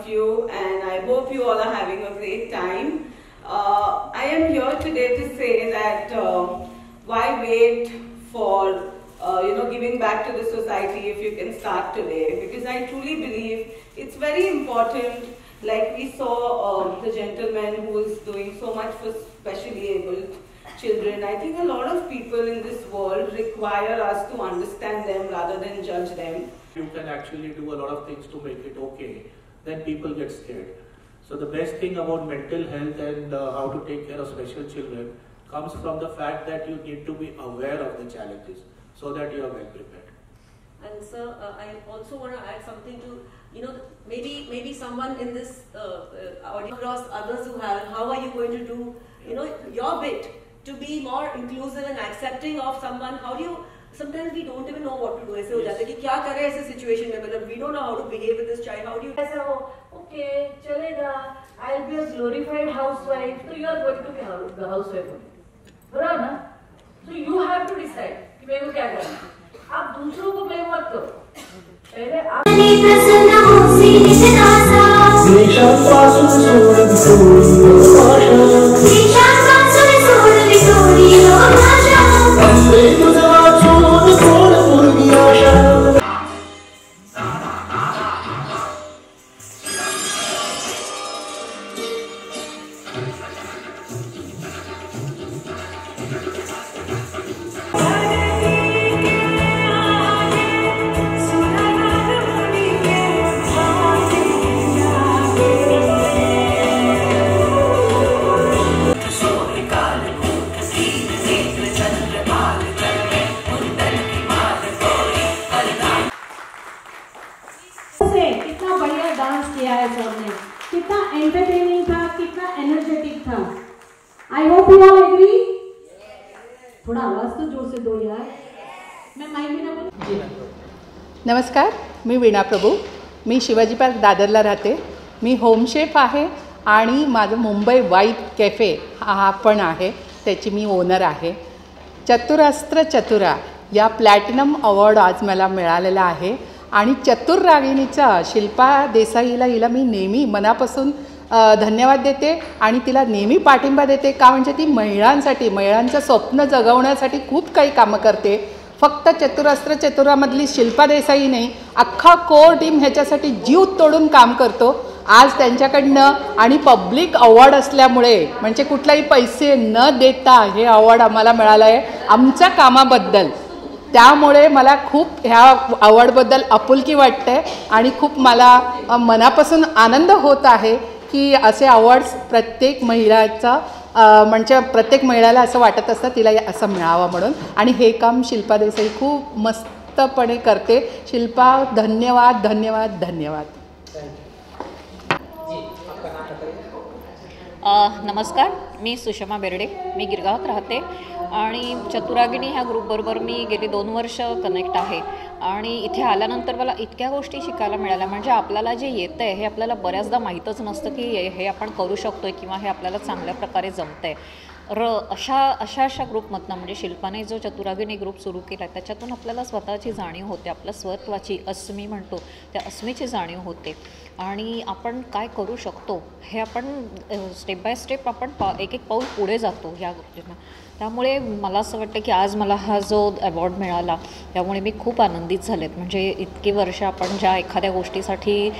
of you, and I hope you all are having a great time. I am here today to say that why wait for giving back to the society if you can start today? Because I truly believe it's very important. Like we saw the gentleman who is doing so much for specially abled children. I think a lot of people in this world require us to understand them rather than judge them. You can actually do a lot of things to make it okay. Then people get scared. So the best thing about mental health and how to take care of special children comes from the fact that you need to be aware of the challenges so that you are well prepared. And sir, I also want to add something to, maybe someone in this audience across others who have, how are you going to do, your bit to be more inclusive and accepting of someone? How do you, sometimes we don't even know what to do. ऐसे हो जाता है कि क्या करें ऐसे situation में, मतलब we don't know how to behave with this child. How do you? ऐसा हो, okay, चलेगा. I'll be a glorified housewife. So you are going to be the housewife only. बराबर ना? So you have to decide कि मेरे को क्या करना है. आप दूसरों को blame मत करो. पहले आप कितना बढ़िया डांस किया है सबने, कितना एंटरटेनिंग था, कितना एनर्जेटिक था. I hope you all agree. थोड़ा आवाज तो जोर से दो यार. मैं माइक में ना बोलूं. नमस्कार, मी वीणा प्रभू. मी शिवाजी पार्क दादरला राहते. मी होम शेफ आहे आणि माझं मुंबई व्हाईट कॅफे हा पण आहे, त्याची मी ओनर आहे. चतुरास्त्र चतुरा या प्लॅटिनम अवॉर्ड आज मला मिळालेला आहे आणि चतुर रागिणीचा शिल्पा देसाईला हिला मी नेहमी मनापासून धन्यवाद देते आणि तिला नेहमी पाठिंबा देते. का म्हणजे ती महिलांसाठी, महिलांचं स्वप्न जगवण्यासाठी खूप काही कामं करते. फक्त चतुरास्त्र चतुरामधली शिल्पा देसाई नाही, अख्खा कोर टीम ह्याच्यासाठी जीव तोडून काम करतो. आज त्यांच्याकडनं आणि पब्लिक अवॉर्ड असल्यामुळे, म्हणजे कुठलाही पैसे न देता हे अवॉर्ड आम्हाला मिळालं आहे आमच्या कामाबद्दल. त्यामुळे मला खूप ह्या अवॉर्डबद्दल आपुलकी वाटते आणि खूप मला मनापासून आनंद होत आहे की असे अवॉर्ड्स प्रत्येक महिलाचा, म्हणजे प्रत्येक महिलाला असं वाटत असतं तिला असं मिळावं म्हणून. आणि हे काम शिल्पा देसाई खूप मस्तपणे करते. शिल्पा, धन्यवाद धन्यवाद धन्यवाद. नमस्कार, मी सुषमा बेर्डे. मी गिरगावात राहते आणि चतुरागिणी ह्या ग्रुपबरोबर मी गेली 2 वर्ष कनेक्ट आहे. आणि इथे आल्यानंतर मला इतक्या गोष्टी शिकायला मिळाल्या. म्हणजे आपल्याला जे येतं आहे हे आपल्याला बऱ्याचदा माहीतच नसतं की हे आपण करू शकतो आहे किंवा हे आपल्याला चांगल्या प्रकारे जमतं आहे. अशा ग्रुपमधनं, म्हणजे शिल्पाने जो चतुरागिणी ग्रुप सुरू केला आहे त्याच्यातून आपल्याला स्वतःची जाणीव होते, आपल्या स्वत्वाची, अस्मी म्हणतो त्या अस्मीची जाणीव होते आणि आपण काय करू शकतो हे आपण स्टेप बाय स्टेप आपण एक एक पाऊल पुढे जातो या गोष्टींना. त्यामुळे मला असं वाटतं की आज मला हा जो अवॉर्ड मिळाला त्यामुळे मी खूप आनंदित झालेत. म्हणजे इतकी वर्ष आपण ज्या एखाद्या गोष्टीसाठी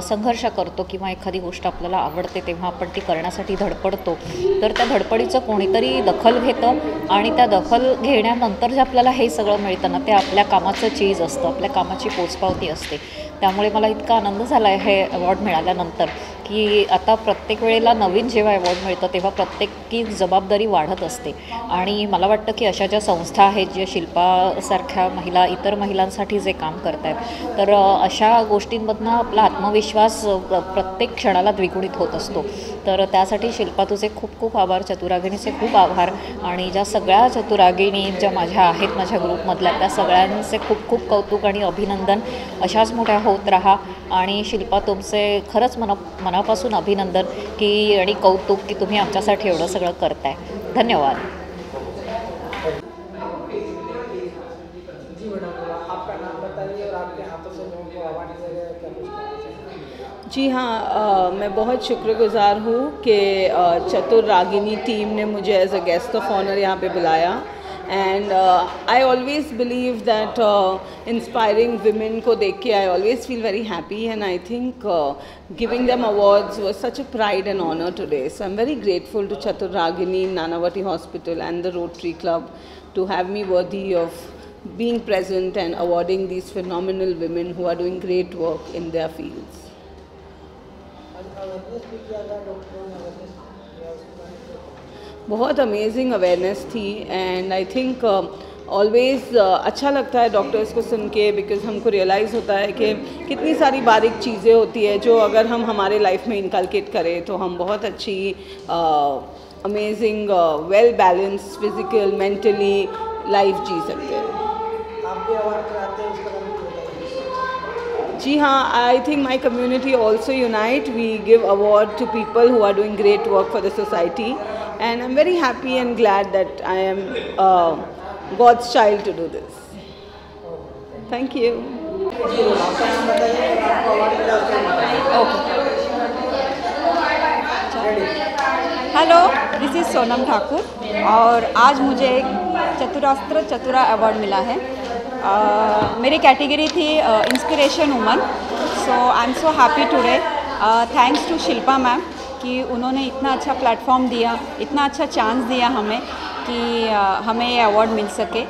संघर्ष करतो किंवा एखादी गोष्ट आपल्याला आवडते तेव्हा आपण ती करण्यासाठी धडपडतो, तर त्या धडपडीचं कोणीतरी दखल घेतं आणि त्या दखल घेण्यानंतर जे आपल्याला हे सगळं मिळतं ना, ते आपल्या कामाचं चीज असतं, आपल्या कामाची पोचपावती असते. त्यामुळे मला इतका आनंद झाला आहे हे अवॉर्ड मिळाल्यानंतर की आता प्रत्येक वेळेला नवीन जेव्हा अवॉर्ड मिळतं तेव्हा प्रत्येकी जबाबदारी वाढत असते. आणि मला वाटतं की अशा ज्या संस्था आहेत, ज्या शिल्पासारख्या महिला इतर महिलांसाठी जे काम करत आहेत, तर अशा गोष्टींमधनं आपला आत्मविश्वास प्रत्येक क्षणाला द्विगुणित होत असतो. तर त्यासाठी शिल्पा तुझे खूप खूप आभार, चतुरागिणीचे खूप आभार. आणि ज्या सगळ्या चतुरागिणी ज्या माझ्या आहेत माझ्या ग्रुपमधल्या त्या सगळ्यांचे खूप खूप कौतुक आणि अभिनंदन. अशाच मोठ्या होत राहा. आणि शिल्पा, तुमचे खरंच मनापासून अभिनंदन की आणि कौतुक की तुम्ही आमच्यासाठी एवढं सगळं करताय. धन्यवाद. आपका नाम बताइए और आपके हाथों से लोगों को अवार्ड मिलेगा क्या कुछ कहना चाहिए? जी हाँ, मैं बहुत शुक्रगुजार हूँ कि चतुर रागिनी टीम ने मुझे as a guest of honour यहाँ पे बुलाया and I always believe that inspiring women को देख के I always feel very happy and I think giving them awards was such a pride and honour today. So I am very grateful to Chatur Ragini, Nanavati hospital and the rotary club to have me worthy of being present and awarding these phenomenal women who are doing great work in their fields. बहुत amazing awareness थी end I think always अच्छा लगता है doctors को सुन के, because हमको realise होता है कि कितनी सारी बारीक चीज़ें होती है जो अगर हम हमारे लाइफ में इनकलकेट करें तो हम बहुत अच्छी amazing well balance physical mentally life जी सकते हैं. जी हाँ, I think my community also unite. We give award to people who are doing great work for the society and I am very happy and glad that I am God's child to do this. Thank you. Hello, this is Sonam Thakur और आज मुझे एक चतुरास्त्र चतुरा award मिला है. मेरी category थी inspiration woman. So I am so happy today. Thanks to Shilpa ma'am कि उन्होंने इतना अच्छा प्लेटफॉर्म दिया, इतना अच्छा चांस दिया हमें कि हमें ये अवार्ड मिल सके.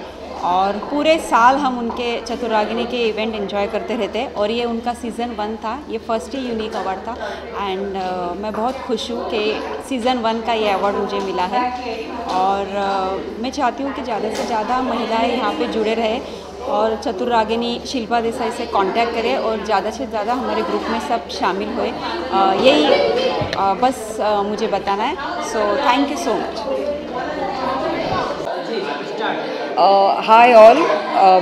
और पूरे साल हम उनके चतुरागिनी के इवेंट एंजॉय करते रहते और ये उनका सीज़न 1 था. ये फर्स्ट ही यूनिक अवार्ड था एंड मैं बहुत खुश हूँ कि सीज़न 1 का ये अवार्ड मुझे मिला है. और मैं चाहती हूँ कि ज़्यादा से ज़्यादा महिलाएं यहाँ पे जुड़े रहे और चतुरागिनी शिल्पा देसाई से कांटेक्ट करें और ज़्यादा से ज़्यादा हमारे ग्रुप में सब शामिल हुए. यही बस मुझे बताना है. So thank you so much. Hi all,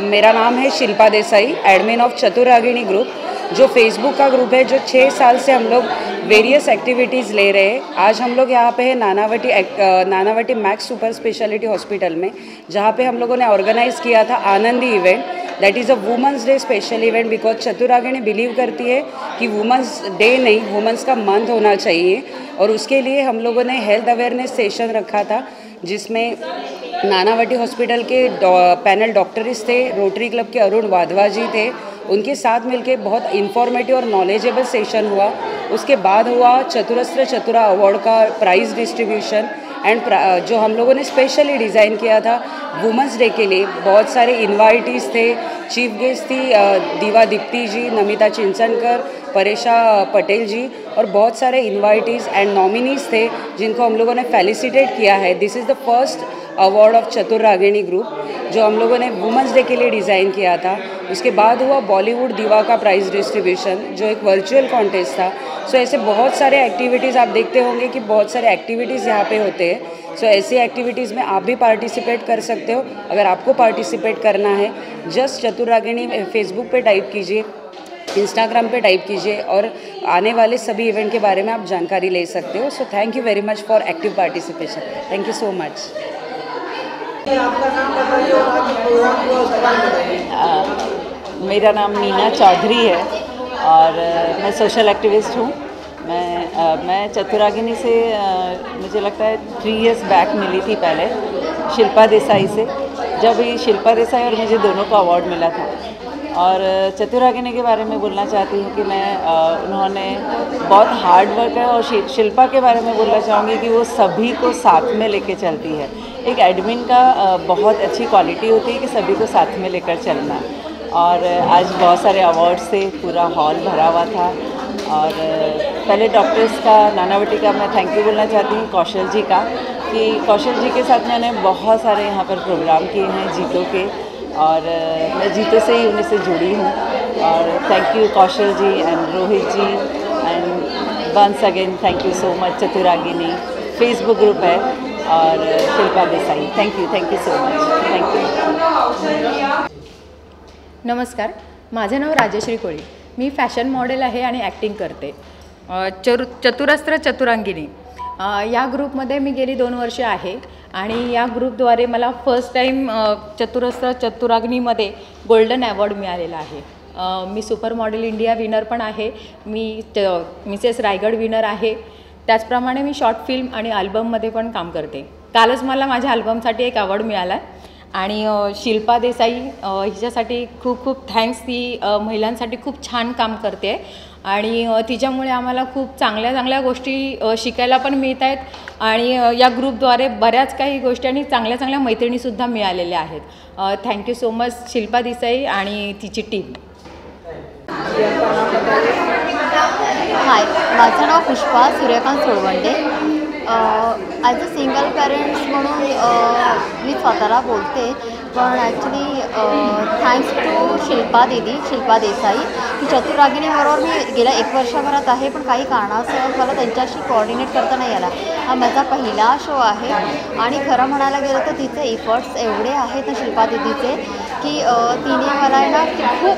मेरा नाम है Shilpa Desai, admin of Chaturagini group, जो फेसबुक का ग्रुप है जो 6 साल से हम लोग वेरियस एक्टिविटीज़ ले रहे हैं. आज हम लोग यहाँ पे है Nanavati max super speciality hospital में, जहाँ पे हम लोगों ने ऑर्गेनाइज़ किया था Anandi event. That is a women's day special event because Chaturagini believe करती है कि वुमेंस डे नहीं, वुमेंस का मंथ होना चाहिए. और उसके लिए हम लोगों ने हेल्थ अवेयरनेस सेशन रखा था जिसमें नानावटी हॉस्पिटल के पैनल डॉक्टर्स थे, रोटरी क्लब के अरुण वाधवा जी थे, उनके साथ मिलके बहुत इन्फॉर्मेटिव और नॉलेजेबल सेशन हुआ. उसके बाद हुआ चतुरस्त्र चतुरा अवार्ड का प्राइज़ डिस्ट्रीब्यूशन एंड जो हम लोगों ने स्पेशली डिज़ाइन किया था वुमेंस डे के लिए. बहुत सारे इन्वाइटीज़ थे. चीफ गेस्ट थी दीवा दीप्ति जी, नमिता चिंचनकर, परेशा पटेल जी और बहुत सारे इन्वाइटीज़ एंड नॉमिनीज़ थे जिनको हम लोगों ने फेलिसिटेट किया है. This is the first award of Chaturagini group जो हम लोगों ने वुमेंस डे के लिए डिज़ाइन किया था. उसके बाद हुआ बॉलीवुड दीवा का प्राइज़ डिस्ट्रीब्यूशन जो एक वर्चुअल कॉन्टेस्ट था. सो ऐसे बहुत सारे एक्टिविटीज़ आप देखते होंगे कि बहुत सारे एक्टिविटीज़ यहाँ पे होते हैं. सो ऐसी एक्टिविटीज़ में आप भी पार्टिसिपेट कर सकते हो. अगर आपको पार्टिसिपेट करना है जस्ट चतुरागिनी फेसबुक पे टाइप कीजिए, इंस्टाग्राम पे टाइप कीजिए और आने वाले सभी इवेंट के बारे में आप जानकारी ले सकते हो. So thank you very much for active participation. Thank you so much. मेरा नाम मीना चौधरी है और मैं सोशल एक्टिविस्ट हूँ. मैं चतुरागिनी से मुझे लगता है 3 इयर्स बैक मिली थी पहले शिल्पा देसाई से, जब ये शिल्पा देसाई और मुझे दोनों को अवार्ड मिला था. और चतुरागिनी के बारे में बोलना चाहती हूँ कि मैं उन्होंने बहुत हार्ड वर्क है. और शिल्पा के बारे में बोलना चाहूँगी कि वो सभी को साथ में लेके चलती है. एक एडमिन का बहुत अच्छी क्वालिटी होती है कि सभी को साथ में लेकर चलना. और आज बहुत सारे अवार्ड्स से पूरा हॉल भरा हुआ था. और पहले डॉक्टर्स का, नानावटी का मैं थैंक यू बोलना चाहती हूँ कौशल जी का, कि कौशल जी के साथ मैंने बहुत सारे यहाँ पर प्रोग्राम किए हैं जीतों के और मैं जीतों से ही उन्हीं से जुड़ी हूँ. और thank you Kaushal ji and Rohit ji and once again thank you so much. Chaturagini Facebook group है और Shilpa Desai. Thank you so much. Thank you. नमस्कार, माझं नाव राजश्री कोळी. मी फॅशन मॉडेल आहे आणि ॲक्टिंग करते. चतुरस्त्र चतुरांगिनी या ग्रुपमध्ये मी गेली 2 वर्षे आहे आणि या ग्रुपद्वारे मला फर्स्ट टाईम चतुरस्त्र चतुरांगिनीमध्ये गोल्डन अवॉर्ड मिळालेला आहे. मी सुपर मॉडेल इंडिया विनर पण आहे, मी मिसेस रायगड विनर आहे. त्याचप्रमाणे मी शॉर्ट फिल्म आणि अल्बममध्ये पण काम करते. कालच मला माझ्या अल्बमसाठी एक अवॉर्ड मिळाला आणि शिल्पा देसाई हिच्यासाठी खूप खूप थँक्स. ती महिलांसाठी खूप छान काम करते आणि तिच्यामुळे आम्हाला खूप चांगल्या चांगल्या गोष्टी शिकायला पण मिळत आहेत आणि या ग्रुपद्वारे बऱ्याच काही गोष्टी आणि चांगल्या चांगल्या मैत्रिणीसुद्धा मिळालेल्या आहेत. Thank you so much Shilpa Desai आणि तिची टीम. हाय, माझं नाव Pushpa Suryakant Solvande. As a single parents म्हणून मी स्वतःला बोलते, पण actually thanks to Shilpa Desai. ती चतुरागिनीबरोबर मी गेल्या 1 वर्षभरात आहे, पण काही कारणास्तव मला त्यांच्याशी कोऑर्डिनेट करता नाही आला. हा माझा पहिला शो आहे आणि खरं म्हणायला गेलं तर तिचे इफर्ट्स एवढे आहेत ना शिल्पा दीदीचे की तिने मला ना खूप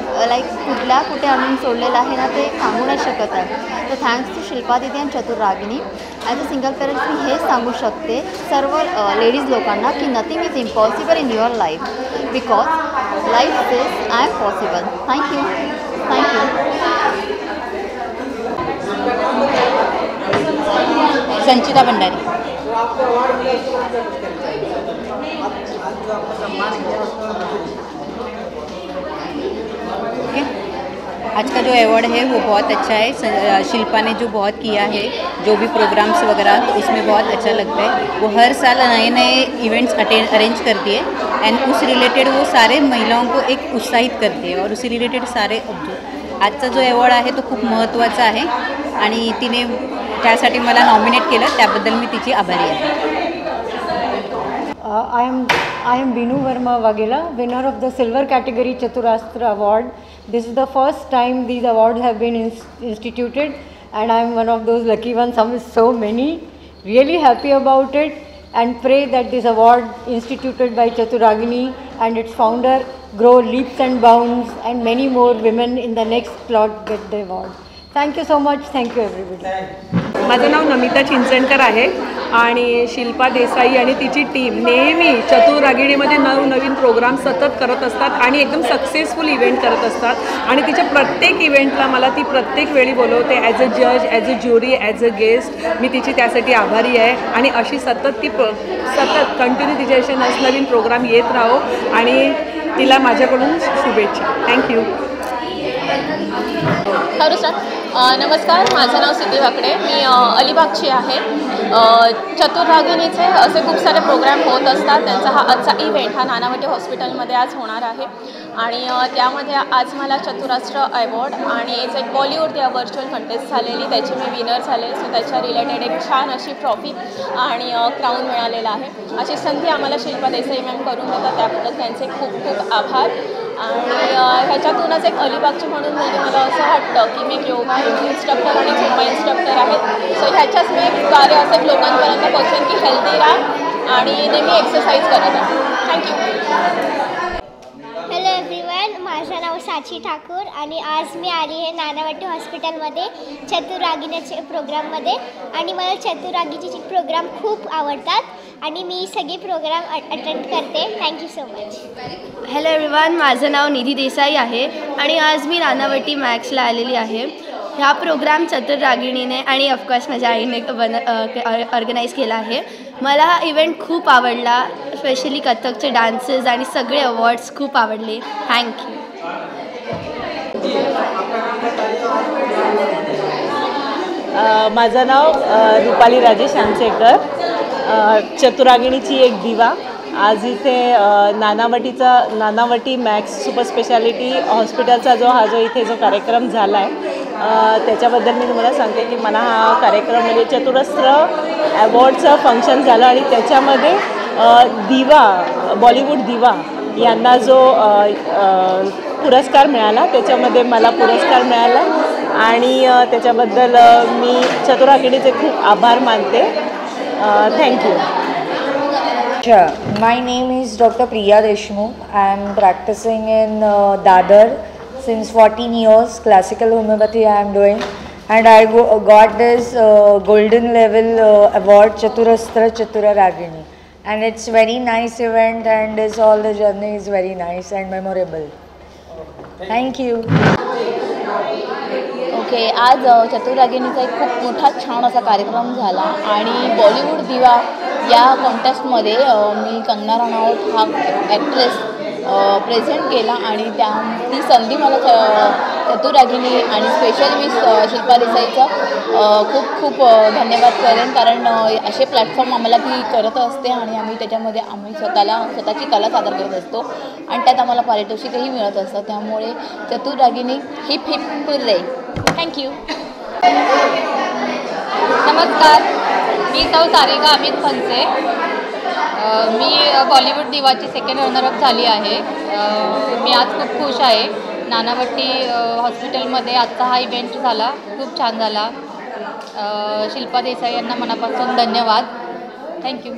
कुठे आणून सोडलेलं आहे ना ते सांगू नाही शकत आहे. तर थँक्स टू शिल्पा दीदी आणि Chaturagini. As a single parents मी हेच सांगू शकते सर्व लेडीज लोकांना की nothing is impossible in your life because life is I am possible. Thank you. Sanchita Bhandari. आज का जो अवार्ड है वो बहुत अच्छा है. शिल्पा ने जो बहुत किया है, जो भी प्रोग्राम्स वगैरह, तो उसमें बहुत अच्छा लगता है. वो हर साल नए नए इवेंट्स अरेंज करती है एंड उस रिलेटेड वो सारे महिलाओं को एक उत्साहित करते हैं और उसी रिलेटेड सारे आजचा जो अवॉर्ड आहे तो खूप महत्त्वाचा आहे आणि तिने त्यासाठी मला नॉमिनेट केलं, त्याबद्दल मी तिची आभारी आहे. I am Binu Verma Wagela, winner of the silver category Chaturastra award. This is the first time these awards have been instituted and I am one of those lucky ones among so many. Really happy about it and pray that this award instituted by Chaturagini and its founder grow leaps and bounds and many more women in the next lot get the award. Thank you so much. Thank you everybody. माझं नाव नमिता चिंचणकर आहे आणि शिल्पा देसाई आणि तिची team नेहमी चतुरागिणीमध्ये नवनवीन programme सतत करत असतात आणि एकदम सक्सेसफुल इव्हेंट करत असतात आणि तिच्या प्रत्येक इव्हेंटला मला ती प्रत्येक वेळी बोलवते ॲज अ जज, as a jury, as a guest. मी तिची त्यासाठी आभारी आहे आणि अशी सतत कंटिन्यू तिच्याशी नवीन प्रोग्राम येत राहो आणि तिला माझ्याकडून शुभेच्छा. थँक्यू. हॅलो सर, नमस्कार. माझं नाव सिद्धी वाकडे, मी अलिबागची आहे. चतुरागिनीचे असे खूप सारे प्रोग्राम होत असतात. त्यांचा हा आजचा इव्हेंट हा नानावटी हॉस्पिटलमध्ये आज होणार आहे आणि त्यामध्ये आज मला चतुरास्त्र अवॉर्ड आणि एक बॉलिवूड त्या व्हर्च्युअल कंटेस्ट झालेली, त्याची मी विनर झाले. सो त्याच्या रिलेटेड एक छान अशी ट्रॉफी आणि क्राऊन मिळालेला आहे. अशी संधी आम्हाला शिल्पा देसाई मॅम करून देतात, त्याबद्दल त्यांचे खूप खूप आभार. आणि ह्याच्यातूनच एक अलिबागची म्हणून मला असं वाटतं की मी योगा इन्स्ट्रक्टर आणि झुंबा इन्स्ट्रक्टर आहे. सो ह्याच्याच मी कार्य असं लोकांपर्यंत पोहोचेन की हेल्दी राहा आणि नेहमी एक्सरसाइज करत आहे. थँक्यू. हॅलो एव्हरीवन, माझं नाव साची ठाकूर आणि आज मी आली आहे नानावटी हॉस्पिटलमध्ये चतुरागिनीच्या प्रोग्राममध्ये आणि मला चतुरागिनीचे प्रोग्राम खूप आवडतात आणि मी सगळे प्रोग्राम अटेंड करते. Thank you so much. Hello everyone, माझं नाव निधी देसाई आहे आणि आज मी नानावटी मॅक्सला आलेली आहे. हा प्रोग्राम चतुरागिणीने आणि ऑफकोर्स माझ्या आईने ऑर्गनाईज केला आहे. मला हा इव्हेंट खूप आवडला, स्पेशली कथकचे डान्सेस आणि सगळे अवॉर्ड्स खूप आवडले. थँक्यू. माझं नाव रुपाली राजेश आमसेकर, चतुरागिणीची एक दिवा. आज इथे नानावटी मॅक्स सुपर स्पेशालिटी हॉस्पिटलचा जो इथे जो कार्यक्रम झाला आहे त्याच्याबद्दल मी तुम्हाला सांगते की मला हा कार्यक्रम म्हणजे चतुरस्त्र अवॉर्डचं फंक्शन झालं आणि त्याच्यामध्ये दिवा, बॉलिवूड दिवा यांना जो पुरस्कार मिळाला, त्याच्यामध्ये मला पुरस्कार मिळाला आणि त्याच्याबद्दल मी चतुरागिणीचे खूप आभार मानते. Thank you. My name is Dr. Priya Deshmukh. I am practicing in Dadar since 14 years. Classical homeopathy I am doing, and I got this golden level award Chaturastra Chaturagini, and it's very nice event, and all the journey is very nice and memorable. Thank you. Okay, आज चतुरागिणीचा एक खूप मोठा छान असा कार्यक्रम झाला आणि बॉलिवूड दिवा या कॉन्टेस्टमध्ये मी कंगना रनौत हा ॲक्ट्रेस प्रेझेंट केला आणि ती संधी मला चतुरागिणी आणि स्पेशल मी शिल्पा देसाईचा खूप खूप धन्यवाद करेन, कारण असे प्लॅटफॉर्म आम्हाला ती करत असते आणि आम्ही त्याच्यामध्ये स्वतःची कला सादर करत असतो आणि त्यात आम्हाला पारितोषिकही मिळत असतं. त्यामुळे चतुरागिणी हिप हिप हुर्रे. थँक्यू. नमस्कार, मी सौ सारिका अमित फनसे. मी बॉलिवूड दिवाची सेकंड रनरअप झाली आहे. मी आज खूप खुश आहे. नानावटी हॉस्पिटलमध्ये आजचा हा इव्हेंट झाला, खूप छान झाला. शिल्पा देसाई यांना मनापासून धन्यवाद. थँक्यू.